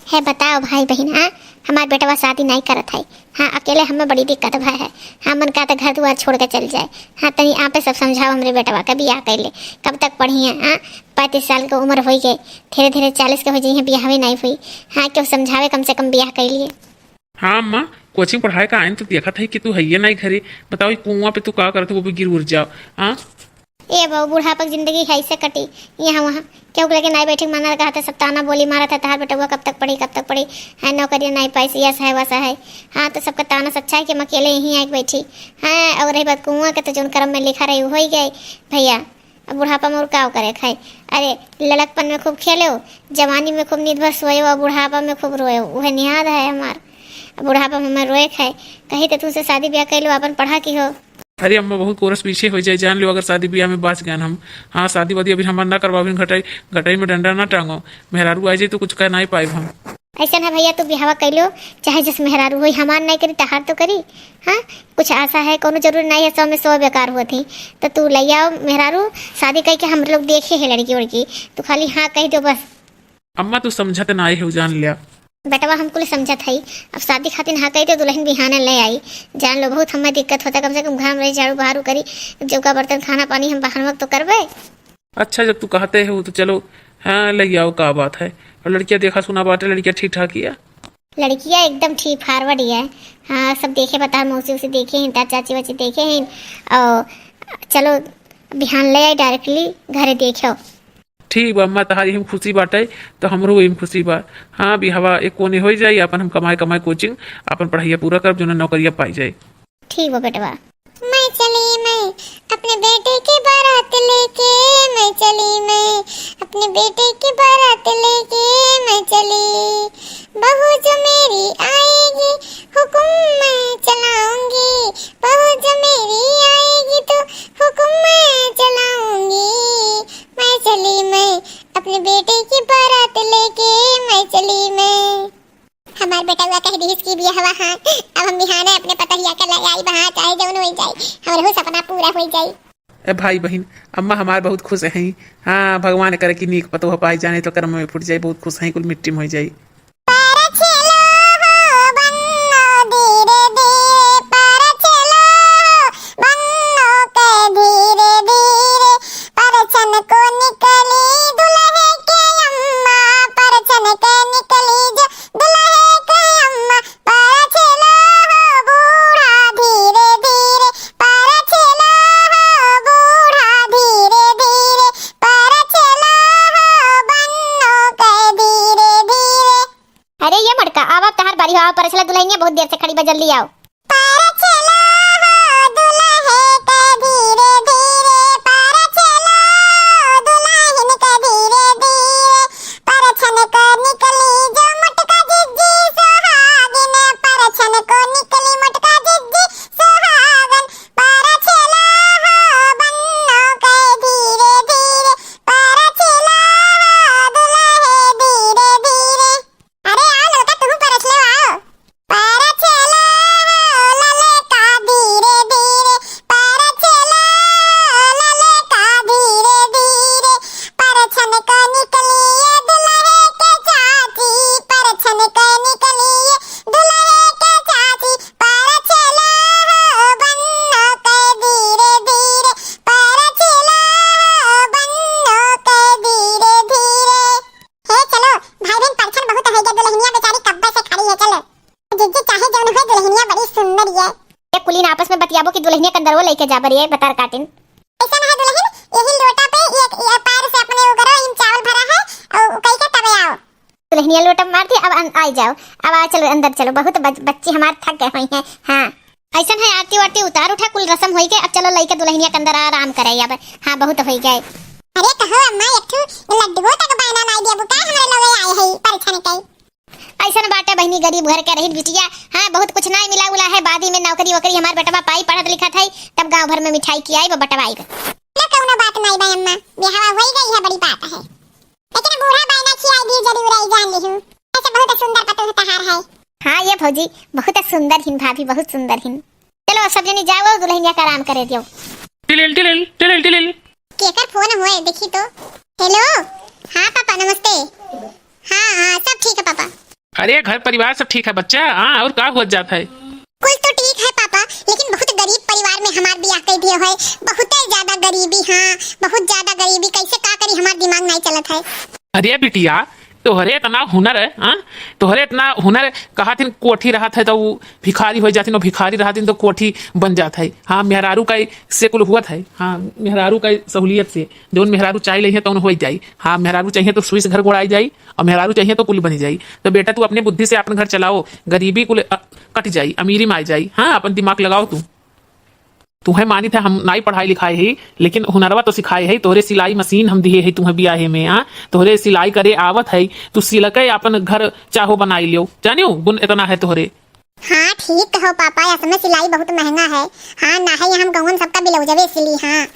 है बताओ भाई बहन। हाँ हमार बेटवा शादी नहीं करत है। हाँ अकेले हमें बड़ी दिक्कत भाई है। हाँ मन का तो घर दुआर छोड़ के चल जाए। हाँ तनी आप सब समझाओ हमरे बेटवा का बियाह कैले कब तक पढ़ी है। हाँ 35 साल की उम्र हो गई, धीरे धीरे 40 के हो जाइए, बियाह भी नहीं हुई। हाँ क्यों समझावे कम से कम बियाह कैलिए। हाँ अम्मा कोचिंग पढ़ाए का आइन तो देखा था कि तू है ये नहीं घरे। बताओ कुआं पे तू का करते वो भी गिर उड़ जाओ। हाँ ए बहु बुढ़ापा की जिंदगी है से कटी यहाँ वहाँ क्यों लगे नहीं बैठे माना कहा था सब ताना बोली मारा था तार बेटा हुआ कब तक पढ़ी है, नौकरी नहीं पाई, यस है वैसा है। हाँ तो सबका ताना सच्चा है कि हम अकेले यहीं आके बैठी। हाँ और रही बात कुआं के तो जो कर्म में लिखा रही हो ही गई भैया। अब बुढ़ापा में और क्या करे खाए। अरे लड़कपन में खूब खेले हो, जवानी में खूब निर्भर सोए हो, बुढ़ापा में खूब रोए हो, वह निहाद है हमार। बुढ़ापा में हमें रोए खाए कहीं तो तुमसे शादी ब्याह कर लो अपन पढ़ा की हो। अरे अम्मा बहुत कोरस पीछे हो जाए जान लो अगर शादी ब्याह में बाँच गए हम। हाँ शादी वादी अभी हमार ना करवा घटाई में डंडा ना टांगो, मेहरारू आ जाए तो कुछ कह नहीं पाए हम। ऐसा ना भैया तू ब्याह कर लो चाहे जिस मेहरारू हो, हमार नहीं करी तहार तो करी। हाँ कुछ आशा है कोनो जरूर नहीं है, 100 में 100 बेकार होती तो तू ले आओ मेहरारू शादी करके हम लोग देखे है लड़की उड़की, तू खाली हाँ कह दो बस। अम्मा तू समझत ना आई हो जान लिया बेटवा हमको ले समझत है। अब शादी खातिर हाँ कही तो दुल्हन बिहाने ले आई, जान लो बहुत हमें दिक्कत होता, कम से कम घाम रही झाड़ू बहारू करी, चौका बर्तन खाना पानी हम बाहर वक्त तो करबे। अच्छा जब तू कहते हो तो चलो हाँ ले आओ का बात है। और लड़कियाँ देखा सुना बात है, लड़कियाँ ठीक ठाक किया लड़कियाँ एकदम ठीक फारवर्ड ही है। हाँ सब देखे बता मौसी उसे देखे हैं, चाची वाची देखे हैं और चलो बिहान ले आई डायरेक्टली घरे देखो। ठीक बा अम्मा तहारी हम खुशी बाटे तो हमरो एम खुशी बा। हाँ भी हवा एक कोने हो जाए अपन हम कमाए कोचिंग अपन पढ़ाइया पूरा कर जो नौकरिया पाई जाए। ठीक बा बेटवा। मैं चली मैं अपने बेटे की बारात लेके, मैं चली मैं अपने बेटे की बारात लेके, मैं चली बहू जो मेरी आएगी हुक्म मैं चलाऊंगी, बहू जो मेरी आएगी तो हुक्म मैं चलाऊंगी। मैं चली मैं अपने बेटे की बारात लेके, मैं चली मैं। हमारे बेटा हुआ कह दी इसकी भी हवा। हाँ अब हम बिहाने अपने पतरिया का लगाई बहा चाहे जौन हो जाए हमारे सपना पूरा हो जाए। ए भाई बहन अम्मा हमारे बहुत खुश हैं। हाँ भगवान करे कि नीक पतो हो पाई जाने तो कर्म में फुट जाए, बहुत खुश हैं कुल मिट्टी में हो जाए। दुल्हनिया बहुत देर से खड़ी बा, जल्दी आओ। कुलीन आपस में बतियाबो कि दुल्हनिया कंदरवो लेके जा बरिए बतर काटिन। ऐसा ना है दुल्हन यही लोटा पे एक पैर से अपने वो करो इन चावल भरा है और कई का तब आओ। दुल्हनिया लोटा मारती अब आ जाओ, अब आ चलो अंदर चलो, बहुत बच्चे हमारे थक गए हुई हैं। हाँ ऐसा है आरती वारती उतार उठा कुल रस्म होई गए, अब चलो लेके दुल्हनिया कंदर आराम करे अब। हाँ बहुत हो गए। अरे कहो अम्मा एक लड्डू तक बाना नहीं दिया बुका हमारे लोग आए हैं परीक्षा में कई ऐसा बाटे बहनी गरीब घर के रही बिटिया। हाँ बहुत कुछ नहीं मिला उला है, बादी में नौकरी वोकरी हमार बेटवा पाई पढ़त लिखा था तब गांव भर में मिठाई की आई वो बटवाई का ना कोनो बात नहीं भाई अम्मा बिहावा हो गई है बड़ी बात है, लेकिन बूढ़ा बायना खिलाई दी जरूर आई जान ली हूं। ऐसे बहुत सुंदर पतो तहार है। हाँ ये भौजी बहुत सुंदर हिन भाभी बहुत सुंदर हिन। चलो सब जनी जाओ दुल्हनिया का आराम करे दियो। टिलिल टिलिल टिलिल टिलिल केकर फोन हुए देखी तो। हेलो हाँ पापा नमस्ते। हाँ हाँ सब ठीक है पापा। अरे घर परिवार सब ठीक है बच्चा। हाँ, और का हो जाता है? कुल तो ठीक है पापा, लेकिन बहुत गरीब परिवार में हमार बियाह कर दिया है। बहुत ज्यादा गरीबी, हाँ बहुत ज्यादा गरीबी। कैसे का करी हमार दिमाग नहीं चलत है। अरे बिटिया, तोहरे इतना हुनर है। हाँ, तोहरे इतना हुनर कहा थी कोठी रहा था तो वो भिखारी हो जाती, भिखारी रहा थी तो कोठी बन जाता है। हाँ, मेहरारू का से कुल हुआ था। हाँ, मेहरारू का सहूलियत से जो मेहरारू चाहिए है तो हो जाई। हाँ, मेहरारू चाहिए तो सुई से घर गोड़ाई जाई, और मेहरारू चाहिए तो कुल बनी जाई। तो बेटा तू अपने बुद्धि से अपन घर चलाओ, गरीबी कुल कट जाई, अमीरी में आ जाई। हाँ, अपन दिमाग लगाओ। तुम्हें मानी था हम नहीं पढ़ाई लिखाई है, लेकिन हुनरवा तो सिखाए है। तोहरे सिलाई मशीन हम दिए है तुम्हें बियाहे में। हाँ, तोहरे सिलाई करे आवत है, तू सिलके अपन घर चाहो बनाई लियो। जानियो गुण इतना है तोहरे। हाँ ठीक कहो पापा, या समय सिलाई बहुत महंगा है। हाँ ना है, हम गवन सबका ब्लाउजवे सिली। हाँ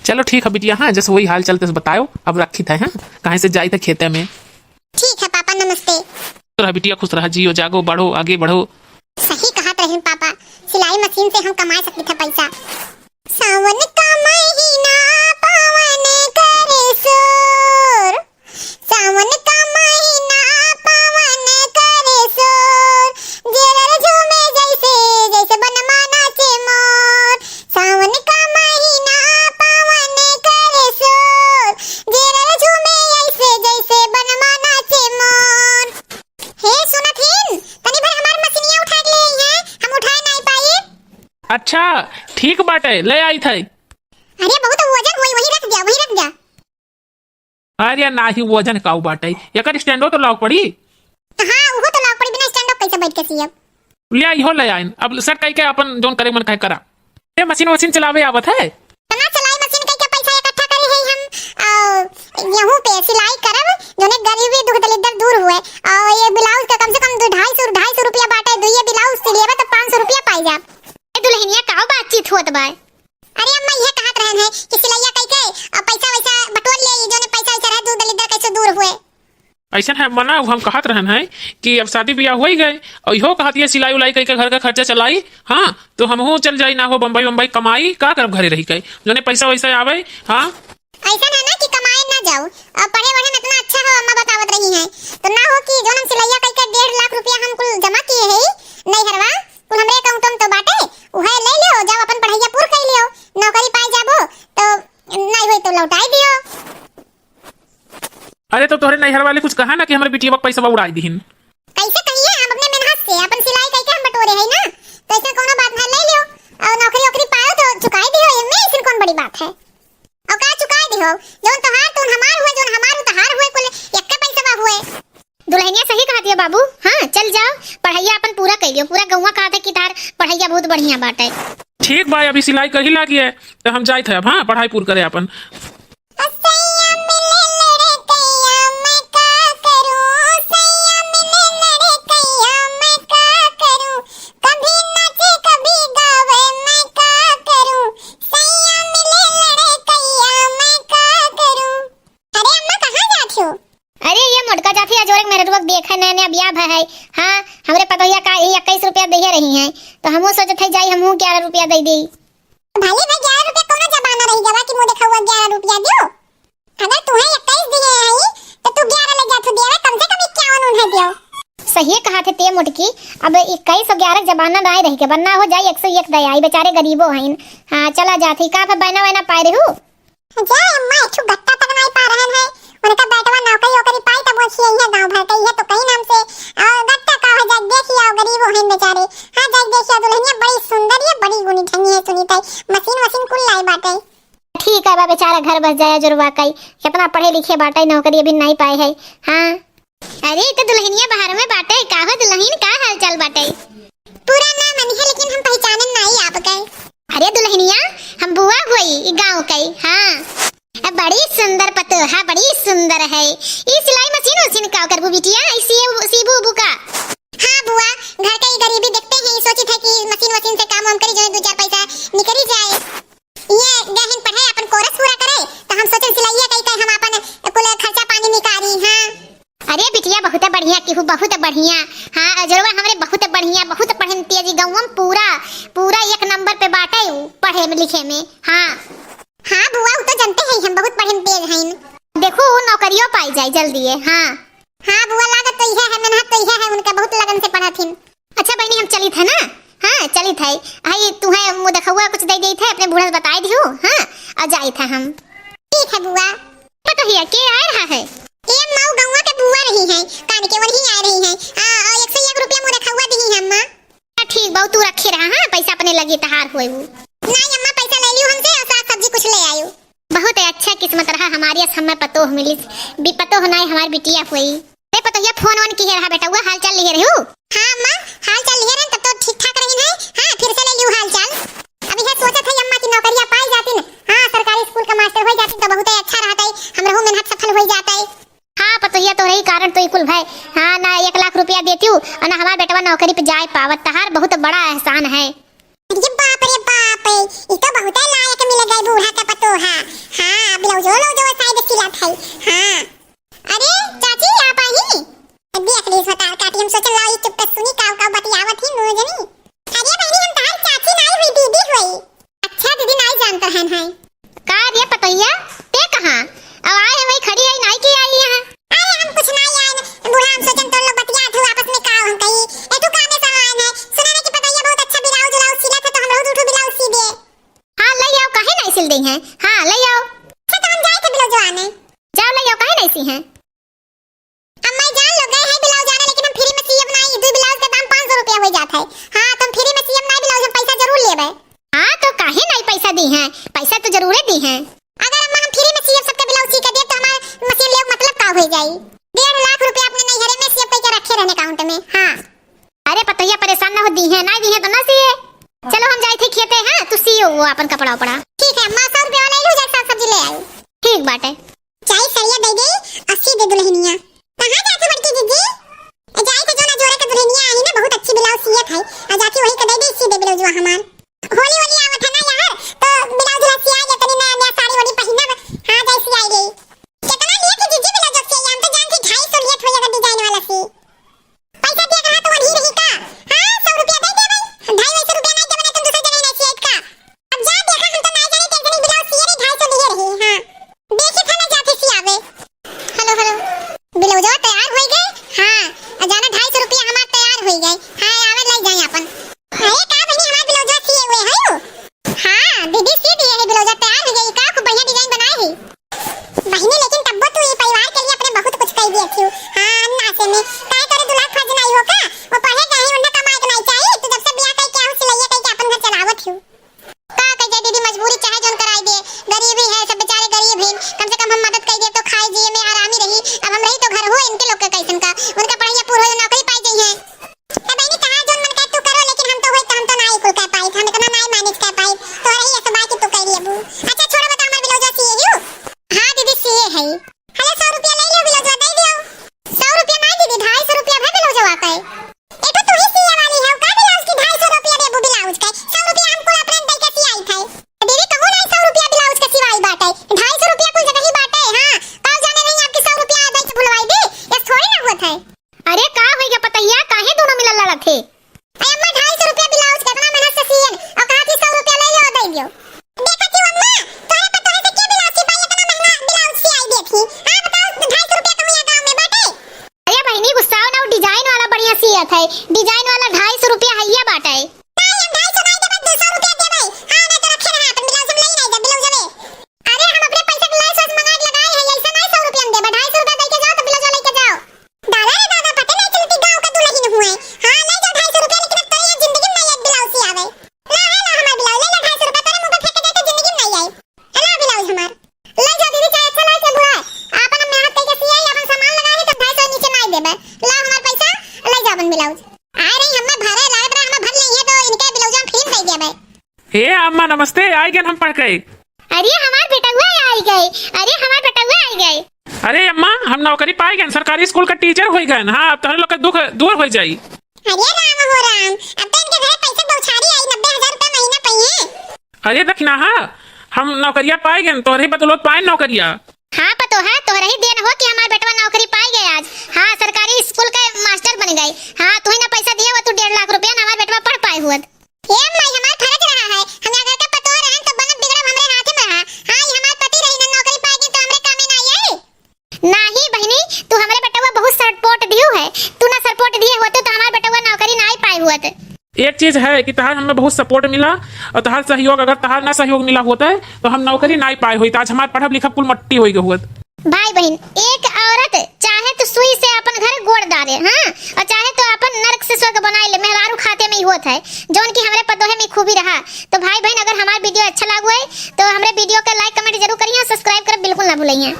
चलो ठीक है बिटिया। हाँ, जैसे वही हाल चलते बताओ। अब रखी था। हाँ, कहीं से जाई थे खेते में। ठीक है पापा, नमस्ते। तो बिटिया खुश रहा, जियो जागो, बढ़ो आगे बढ़ो। सही कहा रहे पापा, सिलाई मशीन से हम कमा सकते थे पैसा। सावन का महीना पावन करे शोर, सावन का महीना पावन करे शोर, जेरर झूमे जैसे जैसे बनमा नाचे मोर। सावन का महीना पावन करे शोर, जेरर झूमे जैसे जैसे बनमा नाचे मोर। हे सुनथिन, तनी भर हमार मशीनिया उठा के ले आई है, हम उठा नहीं पाए। अच्छा ठीक बाटे, ले आई थे। अरे बहुत वजन हुई, वही रख दिया, वही रख दिया। अरे ना ही वजन का बाटे, एकर स्टैंडो तो लाग पड़ी। हाँ वो तो लाग पड़ी, बिना स्टैंड अप कैसे बैठ के सियब। ले आई हो, ले आई। अब सर कह के अपन जोन करे मन कह करा। ये मशीन चलावे आवत है। तना सिलाई मशीन के पैसा इकट्ठा करे है हम, गेहूं पे सिलाई करब जोने गरीबी दुख दलिदर दूर हुए। और ये ब्लाउज का कम से कम 250 रुपया बाटे। दुइये ब्लाउज सिलेबे तो 500 रुपया पाई जा। ए दुल्हनिया का बातचीत होत बा। अरे अम्मा ये कहत रहन है कि सिलैया कह के और पैसा वैसा बटोर ले, जोने पैसा वैसा रहे दूर दलिदर कैसे दूर हुए। ऐसा है मना, हम कहत रहन है कि अब शादी ब्याह हो ही गए, और इहो कहती है सिलाई उलाई कह के घर का खर्चा चलाई। हाँ, तो हमहू चल जाई ना हो बम्बई बम्बई कमाई, का करब घरे रही के जोने पैसा वैसा आवे। हाँ ऐसा है ना कि कमाए ना जाओ और पढ़े बढ़े में इतना अच्छा हो, अम्मा बतावत रही है। तो ना हो कि जो हम सिलैया कह के 1.5 लाख रुपया हम कुल जमा किए है नहीं हरवा, कुल हमरे अकाउंट में तो बाटे, उहे ले लियो, जाओ अपन पढ़ाइया पूर कर लियो, नौकरी पाई जाबो तो नहीं होई तो लौटाई दियो। अरे तो तोहरे नैहर वाले कुछ कहा ना कि हमारे बिटिया पैसा उड़ाई दीहिन। कैसे कहिए, हम अपने मेहनत से अपन सिलाई करके हम बटोरे है ना, तो इसमें कोनो बात ना, ले लियो और नौकरी ओकरी पाओ तो चुकाई दियो। इनमें इसमें कौन बड़ी बात है। और का चुकाई दियो, जोन तोहार तुम हमार हुए, जोन हमार तहार हुए, कुल एक का पैसा हुए। दुल्हनिया सही कहती है बाबू। हाँ चल जाओ, पढ़ाइया अपन पूरा कर लियो। पूरा गौवा कहते कि तार पढ़ाइया बहुत बढ़िया बाटे। ठीक भाई, अभी सिलाई कही लागी है तो हम जाए थे। अब हाँ, पढ़ाई पूरी करे अपन। देखा नया नया ब्याह है। हाँ हमरे पतोहिया का 21 रुपया दे रही हैं, तो हमहू सोचत है जाई हमहू 11 रुपया दे दी। भाई भाई 11 रुपया कोनो जमाना रही जवा कि मुंह देखा हुआ 11 रुपया दियो। अगर तुम्हें 21 दिए है तो तू 11 ले जा, तू देवे कम से कम 51 उन्हें दियो। सही कहा थे ते मुटकी, अब 21 और 11 जमाना ना रही के, वरना हो जाई 101 दे आई, बेचारे गरीबो हैं। हां चला जाती का पे बहना वहना पाए रहू। जा अम्मा एक गट्टा तक नहीं पा रहन है, उनका बेटवा नौकरी ओकरी पाई तब वो छिए है गांव भर के है, तो कहीं नाम से और गट्टा का हो जा देखिए, और गरीबो हैं बेचारे। हां जा देखिए, दुल्हनिया बड़ी सुंदर है, बड़ी गुनी ठनी है, सुनीता मशीन वशीन कुल लाई बाटे। ठीक है बा, बेचारा घर बस जाया जुरवा कई, कितना पढ़े लिखे बाटे, नौकरी अभी नहीं पाए है। हां अरे तो दुल्हनिया बाहर में बाटे, का हो दुल्हन का हाल चाल बाटे? पूरा नाम नहीं है लेकिन हम पहचानन नहीं आपके। अरे दुल्हनिया हम बुआ हुई ई गांव कई। हां बड़ी सुंदर पतोहा, बड़ी सुंदर है। ई सिलाई मशीन उसीन का करबू बिटिया, इसी सीबू बुका। हां बुआ, घर के गरीबी देखते हैं, सोची था कि मशीन वशीन से काम हम करी जो 2-4 पैसा निकली जाए। ये गहन पढ़े अपन कोर्स पूरा करे तो हम सोचन सिलाइया कई कई हम अपन कुल खर्चा पानी निकाली। हां अरे बिटिया बहुत बढ़िया की हूँ, बहुत बढ़िया। हाँ अजरवा हमरे बहुत बढ़िया, बहुत पढ़न तेजी गौवम पूरा पूरा 1 नंबर पे बाटे पढ़े में लिखे में। हाँ हाँ बुआ वो तो जानते हैं हम बहुत पढ़न तेज हैं। देखो नौकरियों पाई जाए जल्दी है। हाँ हाँ बुआ लागत तो यह है, मेहनत तो यह है आवत हिन। अच्छा बहनी हम चली थे ना। हाँ चली थे। हाय तुम्हें मुँह देखा कुछ दे गई थे अपने बूढ़ा से बताई दियो। हाँ और जाई था हम। ठीक है बुआ। पता ही के आ रहा है? ये माऊ गौवा के बुआ रही है, कान के वही आ रही है। और 101 रुपया मुँह देखा दी है अम्मा। ठीक बहु तू रखे रहा। हाँ पैसा अपने लगी तहार हुए वो। नहीं अम्मा पैसा ले लियो हमसे और साग सब्जी कुछ ले आयो। बहुत अच्छा किस्मत रहा हमारी समय पतो मिली। पतो होना हमारी बिटिया हुई। ते पतो ये फोन ऑन की रहा बेटा। वो हाल चाल लिए रही हूँ। हाँ अम्मा हाल चाल लिए रहे तब तो ठीक ठाक रही है। हाँ फिर से ले लियो हाल चाल। अभी है सोचा था अम्मा की नौकरियां पाई जाती न। हाँ सरकारी स्कूल का मास्टर हो जाती तो बहुत अच्छा रहता है। हम रहू मेहनत सफल हो जाता है। हाँ पतो ये तो रही कारण तो कुल भाई। हाँ ना 1 लाख रुपया देती हूँ और ना हमारा बेटवा नौकरी पे जाए पावत। तहार बहुत बड़ा एहसान है। अरे बाप रे बाप ये तो बहुत लायक मिल गई बूढ़ा का पतो है। हाँ ब्लाउजो लो साइड सिला था। हाँ अरे चाची आप आई देख ली सतार काटी। हम सोचल लाई चुप सुनी काव काव बतियावत ही नो जनी। अरे बहनी हम तार चाची नहीं हुई दीदी हुई। अच्छा दीदी नहीं जानता है का रे पतैया ते कहां अब आए वही खड़ी है नहीं की आई यहां। अरे हम कुछ नहीं आए बूढ़ा। हम सोचन तो लोग बतिया थे आपस में का हम कही ए तू काम में सामान है। सुना ने कि पतैया बहुत अच्छा ब्लाउज ब्लाउज सिला था तो हम रोज उठो ब्लाउज सी दे। हां ले आओ काहे नहीं सिल दी है। हां ले आओ। अच्छा तो हम जाए थे ब्लाउज आने। जाओ ले आओ काहे नहीं सी है। अम्मा जान लो गए है ब्लाउज आने लेकिन हम फ्री में सीएम नहीं। दो ब्लाउज का दाम 500 रुपया हो जाता है। हां तुम फ्री में सीएम नहीं ब्लाउज हम पैसा जरूर लेबे। हां तो काहे नहीं पैसा दी है। पैसा तो जरूर दी है। अगर अम्मा हम फ्री में सीएम सबके ब्लाउज सी कर दे तो हमारा मशीन ले मतलब का हो जाई। 1.5 लाख रुपया अपने नहीं घरे में सीएम पे के रखे रहने अकाउंट में। हां अरे पतैया परेशान ना हो दी है ना दी है तो ना सीए। चलो हम जाई थे खेते। हां तू सीओ वो अपन कपड़ा उपड़ा। ठीक है अम्मा 100 रुपया ले लो जा साग सब्जी ले आई। ठीक बाटे। चाय सरिया दे दे 80 दे दुल्हनिया। कहां जाती बड़की दीदी? जाई थे जो ना जोरे के दुल्हनिया आई ना बहुत अच्छी ब्लाउज सियत है। आ जाती वही के दे दे सी दे ब्लाउज हमार। होली होली आवत है ना यार तो ब्लाउज ला सिया या तनी नया साड़ी वाड़ी पहिना। हां जाई सियाई रे। कितना लिए कि दीदी ब्लाउज से हम तो जानती 250 लिए होएगा डिजाइन वाला से। पैसा दिया कहां तो वही रही का। हां 100 रुपया दे दे भाई। 250 रुपया नहीं देबे तुम दूसरे जगह नहीं सियत का। अब जा देखा हम तो नहीं जाने तेरे ब्लाउज सिए रे 250 लिए रही। हां देखी था ना जाके सियावे। हेलो हेलो ब्लाउज तैयार हो गए। हां जाना 250 रुपया हमार तैयार हो गए। हां आवे ले जाए अपन। अरे का बनी हमार ब्लाउज सिए हुए है यो। हां दीदी सी दिए है ब्लाउज तैयार हो गई। का खूब बढ़िया डिजाइन बनाए है बहिनी। लेकिन तब तू ये परिवार के लिए अपने बहुत कुछ कर दिए थी। हां ना से में काय करे दुल्हा फज नहीं हो का। वो पढ़े गए उन्हें कमाई के नहीं चाहिए। तू जब से ब्याह कई क्या हो सिलाइए कई के अपन घर चलावत हूं। का कह दीदी मजबूरी चाहे जोन कराई दे। गरीबी है सब बेचारे गरीब हैं। कम से कम हम मदद कर दे तो खाए जिए में आरामी रही। अब हम रही तो घर हो इनके लोग का कैसन का उनका पढ़ाई पूरा हो नौकरी पाई गई है। ए बहनी कहां जोन मन का तू करो लेकिन हम तो होई तो हम तो नहीं कुल कर पाई। हम इतना नहीं मैनेज कर पाई तो रही है सब की तू कह रही है। अच्छा छोड़ो बता हमार ब्लाउज सिए हो। हां दीदी सिए है। हेलो 100 रुपया ले लो ब्लाउज दे दियो। 100 रुपया नहीं दीदी 250 रुपया है ब्लाउज वाका है। ए तो तू ही सिए वाली है का ब्लाउज की 250 रुपया देबू ब्लाउज का। 100 रुपया हमको अपने दई के सियाई था। दीदी कहूं नहीं 100 रुपया ब्लाउज का सिवाई बाटे 250 रुपया कुल जगह ही बाटे। हां कल जाने नहीं आपकी 100 रुपया दई के भुलवाई दे ये थोड़ी ना होत है। अरे का होई गया पतैया काहे दोनों मिलल लड़त थे। अम्मा 250 रुपया ब्लाउज कितना मेहनत से सियन और कहा थी 100 रुपया ले लो दई दियो। देखा क्यों अम्मा तोरे पता है से के ब्लाउज की भाई इतना महंगा ब्लाउज सियाई दे थी। हां बताओ 250 रुपया कम यहाँ गांव में बाटे। अरे बहनी गुस्सा ना डिजाइन वाला बढ़िया सियत है। डिजाइन वाला 250 रुपया है ये बाटे। नहीं हम 250 नहीं देबे 200 रुपया देबे। हां ना तो रखे रहा अपन ब्लाउज हम ले नहीं दे ब्लाउज में। अरे हम अपने पैसे के लाइस मंगा के लगाए है ऐसा नहीं 100 रुपया देबे 250 रुपया दे के जाओ तो ब्लाउज लेके जाओ। दादा रे दादा पता नहीं चलती गांव का दुल्हन हुए। हां ले जाओ 250 रुपया लेकिन अब तो ये जिंदगी में एक ब्लाउज सियावे। ला है ला हमार ब्लाउज ले लो 250 रुपया तेरे मुंह पे फेंक दे तो जिंदगी में नहीं आई। हेलो ब्लाउज हमार ले जाओ दीदी चाहे अच्छा लाइस बुआ। आपन मेहनत करके सियाई अपन सामान लगाए है तो 250 नीचे नहीं देबे। ला हमार पैसा ले जाओ अपन ब्लाउज। आ रही हमें भरे लागत रहा हमें भर नहीं है तो इनके ब्लाउज हम फ्री दे देबे। हे अम्मा नमस्ते आई गए हम पढ़ के। अरे हमार बेटा हुआ आई गए। अरे हमार बेटा हुआ आई गए। अरे अम्मा हम नौकरी पाई गए सरकारी स्कूल का टीचर हो गए। हां अब तोहरे लोग का दुख दूर हो जाई। अरे राम हो राम अब तो इनके घर पैसे बौछारी आई 90,000 रुपया महीना पई है। अरे दखना हां हम नौकरिया पाई गए तोहरे बदौलत पाए नौकरिया। हां पतो है तोहरे ही देन हो कि हमार बेटवा नौकरी पाई गए आज। हां सरकारी स्कूल के मास्टर बन गए। हां तू ही ना पैसा दिया वो तू 1.5 लाख रुपया हमार बेटवा पढ़ पाए हुआ। ये माई हमार फर्ज रहा है। हम अगर के पतो रहन तो बनत बिगड़ब हमरे हाथ में रहा। हां ये हमार पति रही ना नौकरी पाई गई तो हमरे काम में नहीं आई। नहीं बहनी तू हमरे बेटवा बहुत सपोर्ट दियो है। तू ना सपोर्ट दिए होते तो हमार बेटवा नौकरी हुआ। एक चीज है कि तहार हमें बहुत सपोर्ट मिला और तहार सहयोग, अगर तहार ना सहयोग मिला होता है तो हम नौकरी ना पाए हुई, आज हमारे पढ़ब लिखब कुल मट्टी हो गए। भाई बहन, एक औरत चाहे तो सुई से अपन घर गोड़ डाले, हाँ, और चाहे तो अपन नरक से स्वर्ग बनाए ले, मेहरारू खाते में ही होता है, जौन की हमरे पदोहे में खूबी रहा। तो भाई बहन, अगर हमारा वीडियो अच्छा लागू है तो हमरे वीडियो के लाइक कमेंट जरूर करिए और सब्सक्राइब कर बिल्कुल ना भूलिए।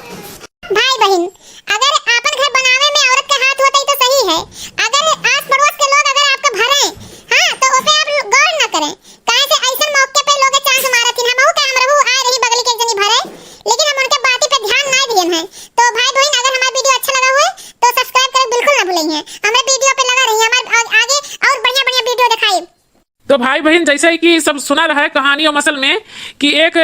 भाई बहन, अगर अपन घर बनावे में औरत का हाथ होता ही तो सही है, अगर आस पड़ोस के लोग अगर आपको भरे, हाँ, तो उसे आप गौर न करें, काहे से ऐसे मौके पे लोग चांस मारत हैं। हमहू का हमरहू आ रही बगल के एक जनी भरे, लेकिन हम उनके बातें पे ध्यान ना दिए हैं। तो भाई बहन, अगर हमारा वीडियो अच्छा लगा हुआ है तो सब्सक्राइब कर बिल्कुल ना भूलिए। हमारे वीडियो पे लगा रहिए, हमारे आगे और बढ़िया बढ़िया वीडियो दिखाई। तो भाई बहन, जैसे ही कि सब सुना रहा है कहानी और मसल में कि एक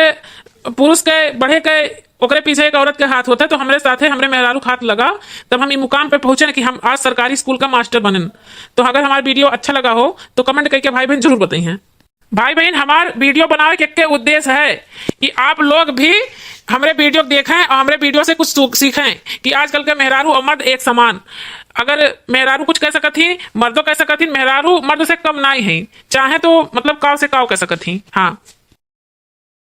पुरुष के बढ़े के ओकरे पीछे एक औरत के हाथ होता है, तो हमारे साथ है हमरे मेहरारू हाथ लगा, तब हम ये मुकाम पे पहुंचे कि हम आज सरकारी स्कूल का मास्टर बने। तो अगर हमारा वीडियो अच्छा लगा हो तो कमेंट करके भाई बहन जरूर बताइए। भाई बहन, हमारा वीडियो बनाने के उद्देश्य है कि आप लोग भी हमारे वीडियो देखें और हमारे वीडियो से कुछ सीखें कि आजकल के मेहरारू और मर्द एक समान। अगर मेहरारू कुछ कह सकत थी, मर्दों कह सकत थी, मेहरारू मर्द से कम ना ही है, चाहे तो मतलब काव से काव कह सकत थी। हाँ।